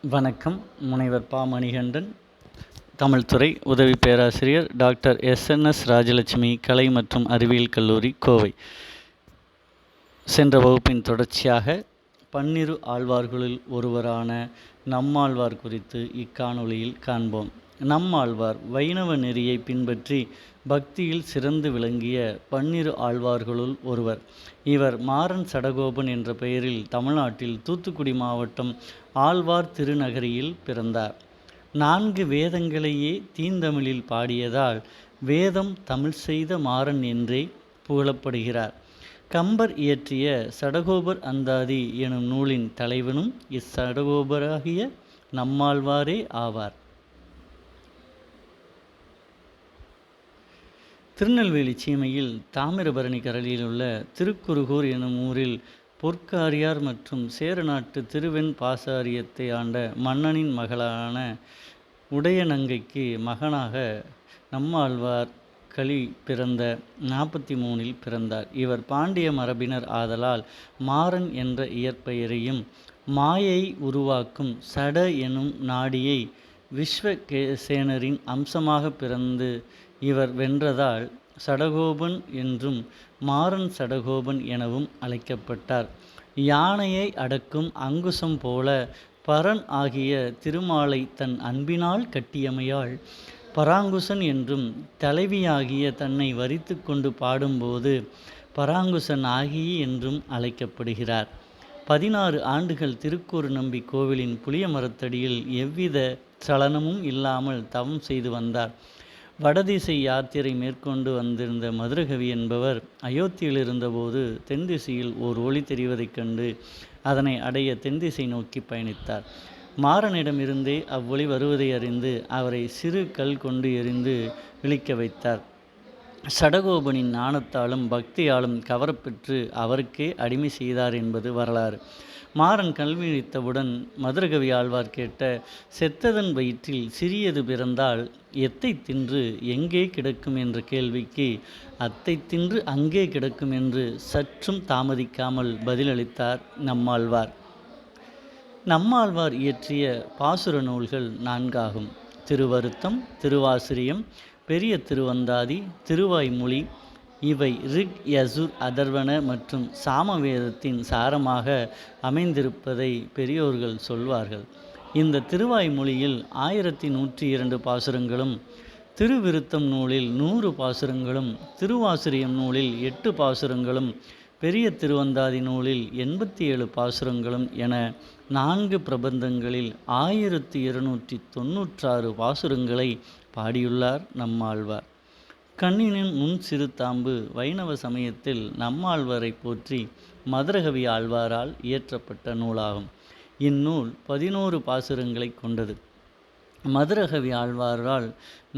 வணக்கம். முனைவர் பா. மணிகண்டன், தமிழ்துறை உதவி பேராசிரியர், டாக்டர் எஸ்.என்.எஸ். ராஜலட்சுமி கலை மற்றும் அறிவியல் கல்லூரி, கோவை. சென்ற வகுப்பின் தொடர்ச்சியாக பன்னிரு ஆழ்வார்களுள் ஒருவரான நம்மாழ்வார் குறித்து இக்காணொளியில் காண்போம். நம்மாழ்வார் வைணவ நெறியை பின்பற்றி பக்தியில் சிறந்து விளங்கிய பன்னிரு ஆழ்வார்களுள் ஒருவர். இவர் மாறன் சடகோபன் என்ற பெயரில் தமிழ்நாட்டில் தூத்துக்குடி மாவட்டம் ஆழ்வார் திருநகரியில் பிறந்தார். 4 வேதங்களையே தீந்தமிழில் பாடியதால் வேதம் தமிழ் செய்த மாறன் என்றே புகழப்படுகிறார். கம்பர் இயற்றிய சடகோபர் அந்தாதி எனும் நூலின் தலைவனும் இச்சடகோபராகிய நம்மாழ்வாரே ஆவார். திருநெல்வேலி சீமையில் தாமிரபரணி கரையில் உள்ள திருக்குருகூர் எனும் ஊரில் பொற்காரியார் மற்றும் சேரநாட்டு திருவெண் பாசாரியத்தை ஆண்ட மன்னனின் மகளான உடையநங்கைக்கு மகனாக நம்மாழ்வார் கலி பிறந்த 43 பிறந்தார். இவர் பாண்டிய மரபினர் ஆதலால் மாறன் என்ற இயற்பெயரையும் மாயை உருவாக்கும் சட எனும் நாடியை விஸ்வசேனரின் அம்சமாக பிறந்து இவர் வென்றதால் சடகோபன் என்றும் மாறன் சடகோபன் எனவும் அழைக்கப்பட்டார். யானையை அடக்கும் அங்குசம் போல பரன் ஆகிய திருமாலை தன் அன்பினால் கட்டியமையால் பராங்குசன் என்றும், தலைவியாகிய தன்னை வரித்து கொண்டு பாடும்போது பராங்குசன் ஆகி என்றும் அழைக்கப்படுகிறார். 16 ஆண்டுகள் திருக்கூறு நம்பி கோவிலின் புளிய மரத்தடியில் எவ்வித சலனமும் இல்லாமல் தவம் செய்து வந்தார். வடதிசை யாத்திரை மேற்கொண்டு வந்திருந்த மதுரகவி என்பவர் அயோத்தியில் இருந்தபோது தென்திசையில் ஓர் ஒளி தெரிவதைக் கண்டு அதனை அடைய தென்திசை நோக்கி பயணித்தார். மாறனிடமிருந்தே அவ்வொளி வருவதை அறிந்து அவரை சிறு கல் கொண்டு எறிந்து விழிக்க வைத்தார். சடகோபனின் ஞானத்தாலும் பக்தியாலும் கவரப்பெற்று அவருக்கே அடிமை செய்தார் என்பது வரலாறு. மாறன் கல்விழித்தவுடன் மதுரகவி ஆழ்வார் கேட்ட செத்ததன் வயிற்றில் சிறியது பிறந்தால் எத்தை தின்று எங்கே கிடக்கும் என்ற கேள்விக்கு அத்தை தின்று அங்கே கிடக்கும் என்று சற்றும் தாமதிக்காமல் பதிலளித்தார் நம்மாழ்வார். நம்மாழ்வார் இயற்றிய பாசுர நூல்கள் 4 ஆகும். திருவருத்தம், திருவாசிரியம், பெரிய திருவந்தாதி, திருவாய்மொழி. இவை ரிக், யசுர், அதர்வன மற்றும் சாமவேதத்தின் சாரமாக அமைந்திருப்பதை பெரியோர்கள் சொல்வார்கள். இந்த திருவாய்மொழியில் 1102 பாசுரங்களும், திருவிருத்தம் நூலில் 100 பாசுரங்களும், திருவாசிரியம் நூலில் 8 பாசுரங்களும், பெரிய திருவந்தாதி நூலில் 87 பாசுரங்களும் என 4 பிரபந்தங்களில் 1296 பாசுரங்களை பாடியுள்ளார் நம்மாழ்வார். கண்ணினின் முன் சிறு தாம்பு வைணவ சமயத்தில் நம்மாழ்வாரை போற்றி மதுரகவி ஆழ்வாரால் இயற்றப்பட்ட நூலாகும். இந்நூல் 11 பாசுரங்களை கொண்டது. மதுரகவி ஆழ்வாரால்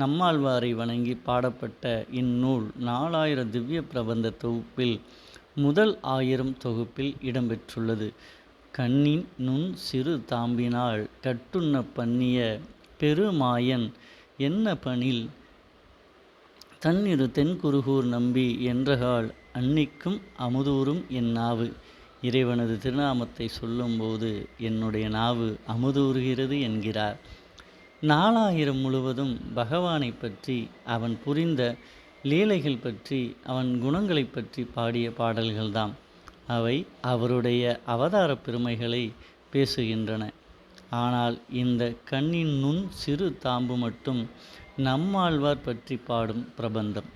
நம்மாழ்வாரை வணங்கி பாடப்பட்ட இந்நூல் 4000 திவ்ய பிரபந்த தொகுப்பில் முதல் 1000 தொகுப்பில் இடம்பெற்றுள்ளது. கண்ணின் நுண் சிறு தாம்பினால் கட்டுண்ண பண்ணிய பெருமாயன் என்ன பணில் தன்னிரு தென்குருகூர் நம்பி என்றகால் அன்னிக்கும் அமுதூரும் என் நாவு. இறைவனது திருநாமத்தை சொல்லும்போது என்னுடைய நாவு அமுதூறுகிறது என்கிறார். 4000 முழுவதும் பகவானை பற்றி, அவன் புரிந்த லீலைகள் பற்றி, அவன் குணங்களை பற்றி பாடிய பாடல்கள்தாம். அவை அவருடைய அவதார பெருமைகளை பேசுகின்றன. ஆனால் இந்த கண்ணின் நுண் சிறு தாம்பு மட்டும் நம்மாழ்வார் பற்றி பாடும் பிரபந்தம்.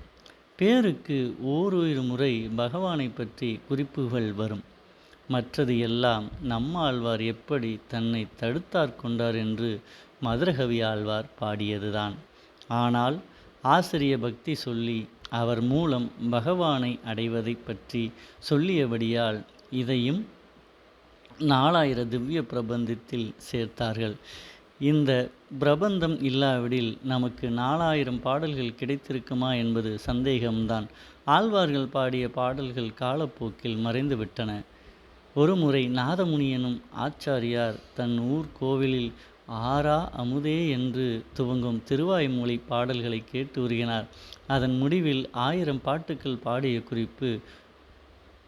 பேருக்கு ஓரிரு முறை பகவானை பற்றி குறிப்புகள் வரும். மற்றது எல்லாம் நம்மாழ்வார் எப்படி தன்னை தடுத்தாற் கொண்டார் என்று மதுரகவி ஆழ்வார் பாடியதுதான். ஆனால் ஆசிரிய பக்தி சொல்லி அவர் மூலம் பகவானை அடைவதை பற்றி சொல்லியபடியால் இதையும் 4000 திவ்ய பிரபந்தத்தில் சேர்த்தார்கள். இந்த பிரபந்தம் இல்லாவிடில் நமக்கு 4000 பாடல்கள் கிடைத்திருக்குமா என்பது சந்தேகம்தான். ஆழ்வார்கள் பாடிய பாடல்கள் காலப்போக்கில் மறைந்துவிட்டன. ஒருமுறை நாதமுனி எனும் ஆச்சாரியார் தன் ஊர் கோவிலில் ஆரா அமுதே என்று துவங்கும் திருவாய்மொழி பாடல்களை கேட்டு உருகினார். அதன் முடிவில் 1000 பாட்டுக்கள் பாடிய குறிப்பு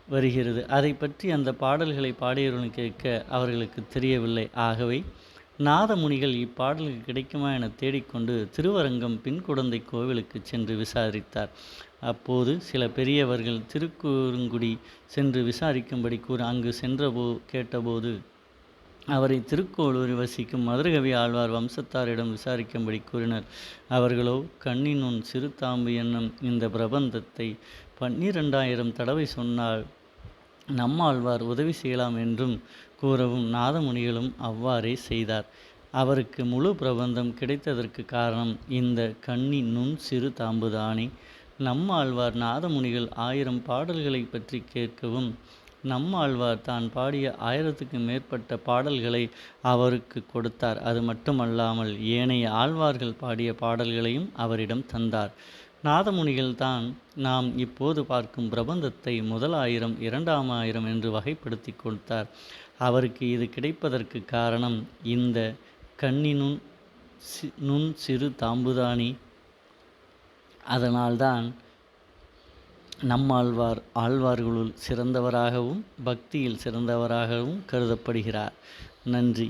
வருகிறது. அதை பற்றி அந்த பாடல்களை பாடியவர்கள் கேட்க அவர்களுக்கு தெரியவில்லை. ஆகவே நாதமுனிகள் இப்பாடல்கள் கிடைக்குமா என தேடிக்கொண்டு திருவரங்கம் பின்குடந்தை கோவிலுக்கு சென்று விசாரித்தார். அப்போது சில பெரியவர்கள் திருக்குறுங்குடி சென்று விசாரிக்கும்படி அங்கு கேட்டபோது அவரை திருக்கோளூரில் வசிக்கும் மதுரகவி ஆழ்வார் வம்சத்தாரிடம் விசாரிக்கும்படி கூறினர். அவர்களோ கண்ணினுன் சிறு தாம்பு என்னும் இந்த பிரபந்தத்தை 12,000 தடவை சொன்னால் நம்மாழ்வார் உதவி செய்யலாம் என்றும் கூறவும் நாதமுனிகளும் அவ்வாறே செய்தார். அவருக்கு முழு பிரபந்தம் கிடைத்ததற்கு காரணம் இந்த கண்ணி நுண் சிறு தாம்புதானே. நம்மாழ்வார் நாதமுனிகள் 1000 பாடல்களை பற்றி கேட்கவும் நம்மாழ்வார் தான் பாடிய 1000க்கு மேற்பட்ட பாடல்களை அவருக்கு கொடுத்தார். அது மட்டுமல்லாமல் ஏனைய ஆழ்வார்கள் பாடிய பாடல்களையும் அவரிடம் தந்தார். நாதமுனிகள் தான் நாம் இப்போது பார்க்கும் பிரபந்தத்தை முதல் 1000, 2ஆம் 1000 என்று வகைப்படுத்தி கொடுத்தார். அவருக்கு இது கிடைப்பதற்கு காரணம் இந்த கண்ணினுன் நுண் சிறு தாம்புதானி. அதனால்தான் நம்மாழ்வார் ஆழ்வார்களுள் சிறந்தவராகவும் பக்தியில் சிறந்தவராகவும் கருதப்படுகிறார். நன்றி.